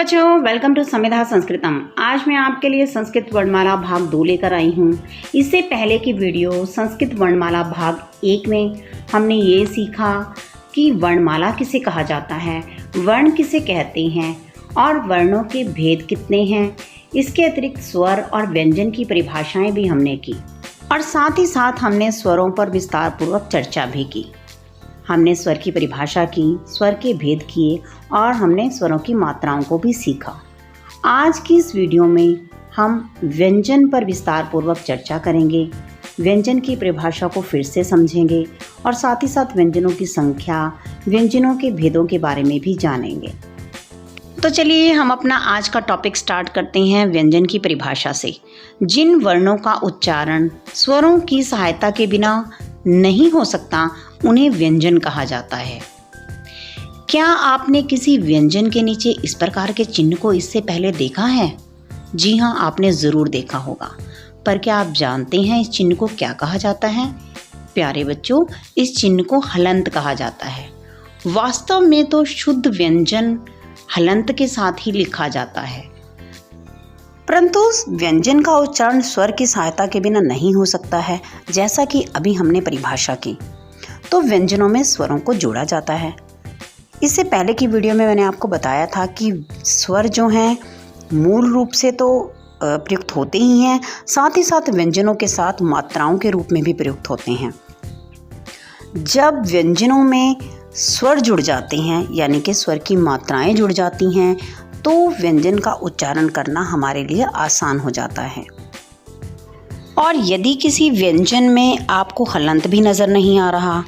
बच्चों, welcome to समिधा संस्कृतम। आज मैं आपके लिए संस्कृत वर्णमाला भाग 2 लेकर आई हूँ। इससे पहले की वीडियो संस्कृत वर्णमाला भाग 1 में हमने ये सीखा कि वर्णमाला किसे कहा जाता है, वर्ण किसे कहते हैं और वर्णों के भेद कितने हैं। इसके अतिरिक्त स्वर और व्यंजन की परिभाषाएं भी हमने की और साथ ही साथ हमने स्वरों पर विस्तार पूर्वक चर्चा भी की। हमने स्वर की परिभाषा की, स्वर के भेद किए और हमने स्वरों की मात्राओं को भी सीखा। आज की इस वीडियो में हम व्यंजन पर विस्तार पूर्वक चर्चा करेंगे, व्यंजन की परिभाषा को फिर से समझेंगे और साथ ही साथ व्यंजनों की संख्या, व्यंजनों के भेदों के बारे में भी जानेंगे। तो चलिए हम अपना आज का टॉपिक स्टार्ट करते हैं व्यंजन की परिभाषा से। जिन वर्णों का उच्चारण स्वरों की सहायता के बिना नहीं हो सकता, उन्हें व्यंजन कहा जाता है। क्या आपने किसी व्यंजन के नीचे इस प्रकार के चिन्ह को इससे पहले देखा है? जी हाँ, आपने ज़रूर देखा होगा। पर क्या आप जानते हैं इस चिन्ह को क्या कहा जाता है? प्यारे बच्चों, इस चिन्ह को हलंत कहा जाता है। वास्तव में तो शुद्ध व्यंजन हलंत के साथ ही लिखा जाता है, परंतु व्यंजन का उच्चारण स्वर की सहायता के बिना नहीं हो सकता है। जैसा कि अभी हमने परिभाषा की, तो व्यंजनों में स्वरों को जोड़ा जाता है। इससे पहले की वीडियो में मैंने आपको बताया था कि स्वर जो हैं मूल रूप से तो प्रयुक्त होते ही हैं, साथ ही साथ व्यंजनों के साथ मात्राओं के रूप में भी प्रयुक्त होते हैं। जब व्यंजनों में स्वर जुड़ जाते हैं, यानी कि स्वर की मात्राएं जुड़ जाती हैं, तो व्यंजन का उच्चारण करना हमारे लिए आसान हो जाता है। और यदि किसी व्यंजन में आपको हलंत भी नज़र नहीं आ रहा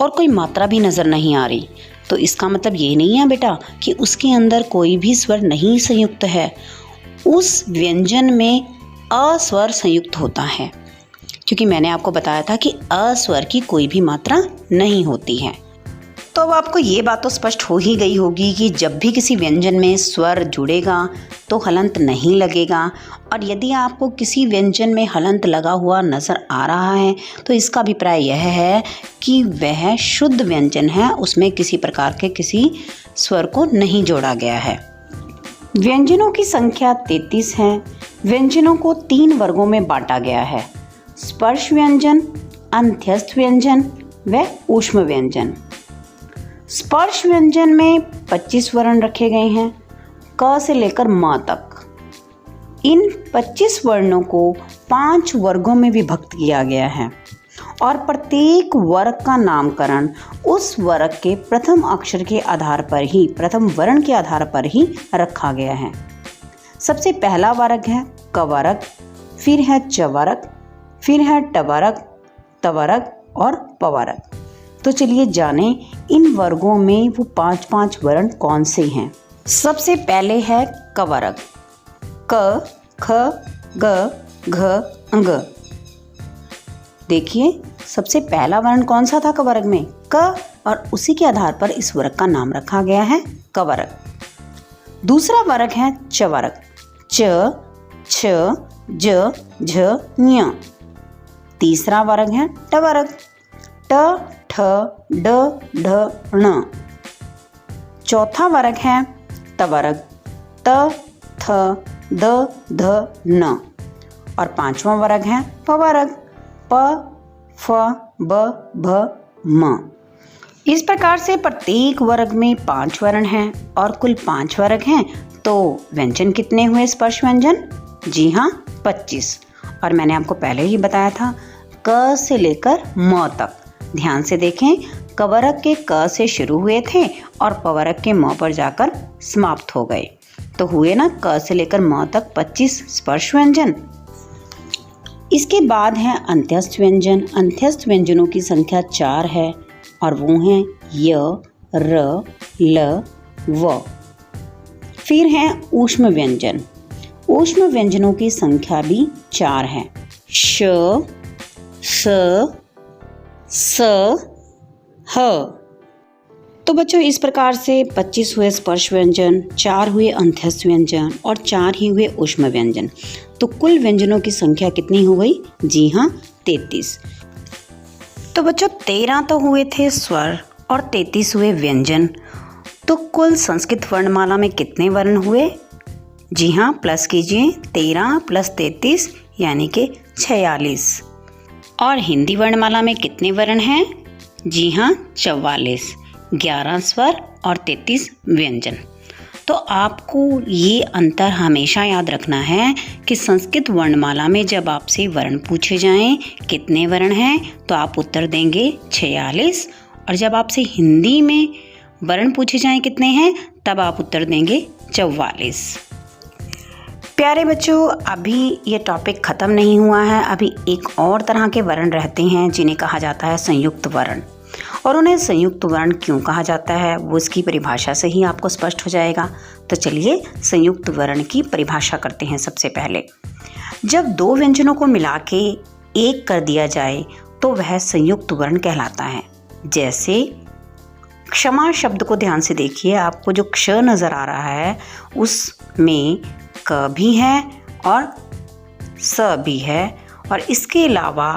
और कोई मात्रा भी नज़र नहीं आ रही, तो इसका मतलब ये नहीं है बेटा कि उसके अंदर कोई भी स्वर नहीं संयुक्त है। उस व्यंजन में अस्वर संयुक्त होता है, क्योंकि मैंने आपको बताया था कि अस्वर की कोई भी मात्रा नहीं होती है। तो अब आपको ये बात तो स्पष्ट हो ही गई होगी कि जब भी किसी व्यंजन में स्वर जुड़ेगा तो हलंत नहीं लगेगा, और यदि आपको किसी व्यंजन में हलंत लगा हुआ नज़र आ रहा है तो इसका अभिप्राय यह है कि वह शुद्ध व्यंजन है, उसमें किसी प्रकार के किसी स्वर को नहीं जोड़ा गया है। व्यंजनों की संख्या 33 है। व्यंजनों को 3 वर्गों में बांटा गया है: स्पर्श व्यंजन, अंत्यस्थ व्यंजन व ऊष्म व्यंजन। स्पर्श व्यंजन में 25 वर्ण रखे गए हैं, क से लेकर म तक। इन 25 वर्णों को 5 वर्गों में विभक्त किया गया है और प्रत्येक वर्ग का नामकरण उस वर्ग के प्रथम अक्षर के आधार पर ही, प्रथम वर्ण के आधार पर ही रखा गया है। सबसे पहला वर्ग है क वर्ग, फिर है च वर्ग, फिर है ट वर्ग, त वर्ग और प वर्ग। तो चलिए जानें इन वर्गों में वो 5 वर्ण कौन से हैं। सबसे पहले है क वर्ग। क, ख, ग, घ, ङ। देखिए, सबसे पहला वर्ण कौन सा था क वर्ग में? क, और उसी के आधार पर इस वर्ग का नाम रखा गया है क वर्ग। दूसरा वर्ग है च वर्ग। च, छ, ज, झ, ञ। तीसरा वर्ग है ट वर्ग। ट, ठ, ड, ढ, ण। चौथा वर्ग है त वर्ग। त, थ, द, ध, न। और 5वां वर्ग है प वर्ग। प, फ, ब, भ, म। इस प्रकार से प्रत्येक वर्ग में 5 वर्ण हैं और कुल 5 वर्ग हैं। तो व्यंजन कितने हुए स्पर्श व्यंजन? जी हाँ, 25। और मैंने आपको पहले ही बताया था क से लेकर म तक। ध्यान से देखें, क वर्ग के क से शुरू हुए थे और प वर्ग के म पर जाकर समाप्त हो गए। तो हुए ना क से लेकर म तक 25 स्पर्श व्यंजन। इसके बाद है अंत्यस्थ व्यंजन। अंत्यस्थ व्यंजनों की संख्या 4 है और वो हैं य, र, ल, व। फिर हैं ऊष्म व्यंजन। ऊष्म व्यंजनों की संख्या भी 4 है। श, स, स, ह। तो बच्चों, इस प्रकार से 25 हुए स्पर्श व्यंजन, 4 हुए अंत्यस्थ व्यंजन और 4 ही हुए ऊष्म व्यंजन। तो कुल व्यंजनों की संख्या कितनी हो गई? जी हाँ, 33। तो बच्चों, 13 तो हुए थे स्वर और 33 हुए व्यंजन। तो कुल संस्कृत वर्णमाला में कितने वर्ण हुए? जी हाँ, प्लस कीजिए, 13 + 33 यानी कि 46। और हिंदी वर्णमाला में कितने वर्ण हैं? जी हाँ, 44, 11 स्वर और 33 व्यंजन। तो आपको ये अंतर हमेशा याद रखना है कि संस्कृत वर्णमाला में जब आपसे वर्ण पूछे जाएं कितने वर्ण हैं तो आप उत्तर देंगे 46, और जब आपसे हिंदी में वर्ण पूछे जाएं कितने हैं तब आप उत्तर देंगे 44। प्यारे बच्चों, अभी ये टॉपिक ख़त्म नहीं हुआ है। अभी एक और तरह के वर्ण रहते हैं जिन्हें कहा जाता है संयुक्त वर्ण, और उन्हें संयुक्त वर्ण क्यों कहा जाता है वो इसकी परिभाषा से ही आपको स्पष्ट हो जाएगा। तो चलिए संयुक्त वर्ण की परिभाषा करते हैं। सबसे पहले, जब दो व्यंजनों को मिला के एक कर दिया जाए तो वह संयुक्त वर्ण कहलाता है। जैसे क्षमा शब्द को ध्यान से देखिए, आपको जो क्ष नज़र आ रहा है उसमें क भी है और स भी है, और इसके अलावा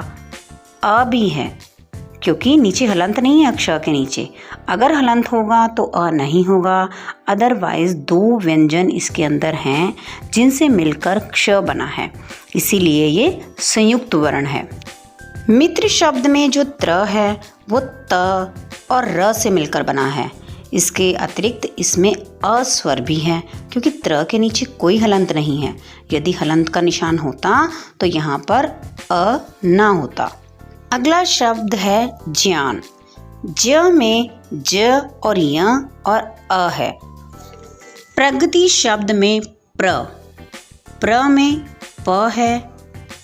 अ भी है, क्योंकि नीचे हलंत नहीं है। अक्ष के नीचे अगर हलंत होगा तो अ नहीं होगा। अदरवाइज दो व्यंजन इसके अंदर हैं जिनसे मिलकर क्ष बना है, इसीलिए ये संयुक्त वर्ण है। मित्र शब्द में जो त्र है वो त और र से मिलकर बना है। इसके अतिरिक्त इसमें अ स्वर भी है, क्योंकि त्र के नीचे कोई हलंत नहीं है। यदि हलंत का निशान होता तो यहाँ पर अ ना होता। अगला शब्द है ज्ञान। ज में ज और य और अ है। प्रगति शब्द में प्र में प है,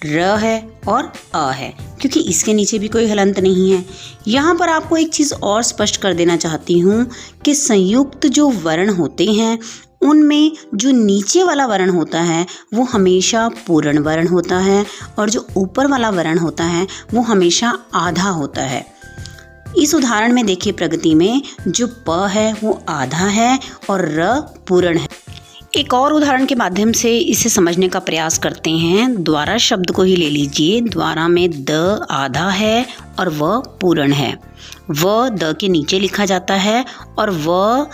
र है और अ है, क्योंकि इसके नीचे भी कोई हलंत नहीं है। यहाँ पर आपको एक चीज़ और स्पष्ट कर देना चाहती हूँ कि संयुक्त जो वर्ण होते हैं उनमें जो नीचे वाला वर्ण होता है वो हमेशा पूर्ण वर्ण होता है, और जो ऊपर वाला वर्ण होता है वो हमेशा आधा होता है। इस उदाहरण में देखिए, प्रगति में जो प है वो आधा है और र पूर्ण है। एक और उदाहरण के माध्यम से इसे समझने का प्रयास करते हैं। द्वारा शब्द को ही ले लीजिए। द्वारा में द आधा है और व पूर्ण है। व द के नीचे लिखा जाता है और व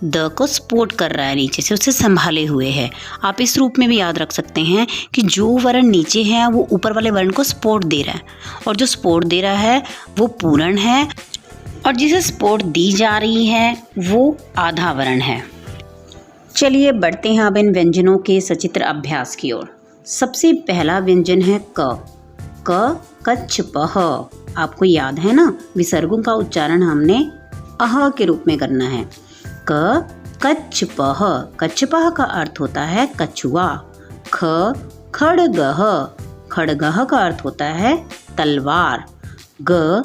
द को सपोर्ट कर रहा है, नीचे से उसे संभाले हुए है। आप इस रूप में भी याद रख सकते हैं कि जो वर्ण नीचे है वो ऊपर वाले वर्ण को सपोर्ट दे रहा है, और जो सपोर्ट दे रहा है वो पूर्ण है, और जिसे सपोर्ट दी जा रही है वो आधा वर्ण है। चलिए बढ़ते हैं अब इन व्यंजनों के सचित्र अभ्यास की ओर। सबसे पहला व्यंजन है क कच्छ पह। आपको याद है ना, विसर्गों का उच्चारण हमने अह के रूप में करना है। क कच्छ पह। कच्छ पह का अर्थ होता है कछुआ। ख खड़गह। खड़गह का अर्थ होता है तलवार। ग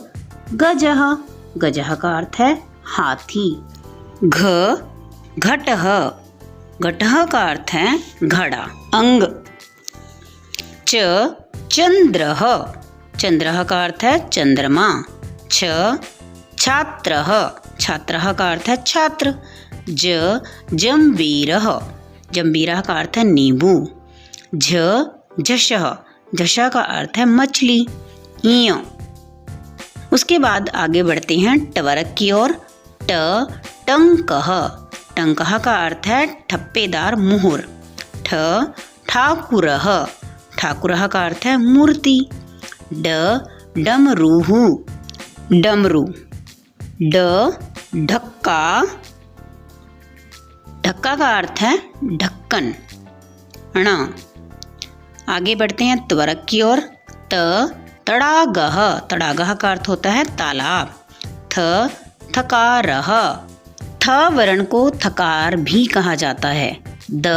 गजह। गजह का अर्थ है हाथी। घ घटह। घटह का अर्थ है घड़ा। अंग। च चंद्रह। चंद्रह का अर्थ है चंद्रमा। छ छात्रः। छात्रः का अर्थ है छात्र। ज जंबीरः। जंबीरः का अर्थ है नींबू। झ झषः। झषः का अर्थ है मछली। इय। उसके बाद आगे बढ़ते हैं टवर्ग की ओर। ट टंकः। टंकः का अर्थ है ठप्पेदार मोहर। ठ ठाकुरः। ठाकुरः का अर्थ है मूर्ति। ड डमरूह। डमरू। ड ढक्का। ढक्का का अर्थ है ढक्कन। ण। आगे बढ़ते हैं त्वरक की ओर। त तड़ागह। तड़ागह का अर्थ होता है तालाब। थ थकारह। थ वर्ण को थकार भी कहा जाता है। द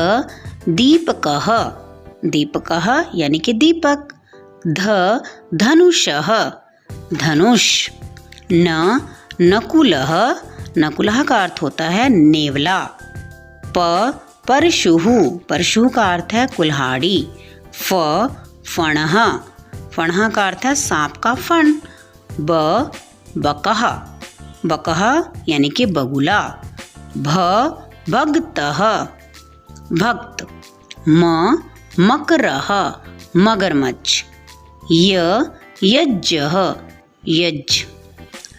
दीपकः। दीपकः यानी कि दीपक। ध धनुषः। धनुष। न नकुलः। नकुलः का अर्थ होता है नेवला। प परशुः। परशुः का अर्थ है कुल्हाड़ी। फ फणः। फणः का अर्थ है सांप का फण। ब बकः। बकः यानी कि बगुला। भ भक्तः। भक्त। म मकरः। मगरमच्छ। य यज्ञः। यज्ञ।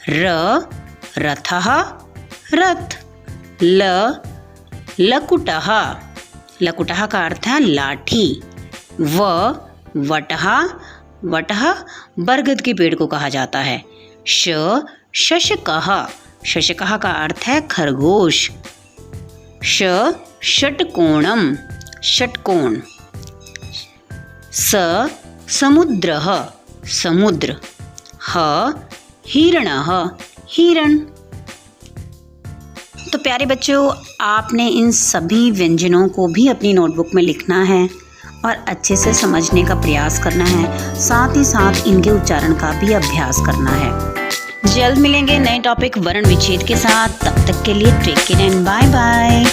र रथः। रथ। ल लकुटः, लकुटः का अर्थ है लाठी। व वटः, वटः बरगद के पेड़ को कहा जाता है। श शशकः, शशकः का अर्थ है खरगोश। ष षटकोणम, षटकोण। स समुद्रः, समुद्र। ह हिरणः, हिरण। तो प्यारे बच्चों, आपने इन सभी व्यंजनों को भी अपनी नोटबुक में लिखना है और अच्छे से समझने का प्रयास करना है। साथ ही साथ इनके उच्चारण का भी अभ्यास करना है। जल्द मिलेंगे नए टॉपिक वर्ण विच्छेद के साथ। तब तक के लिए take care and bye bye.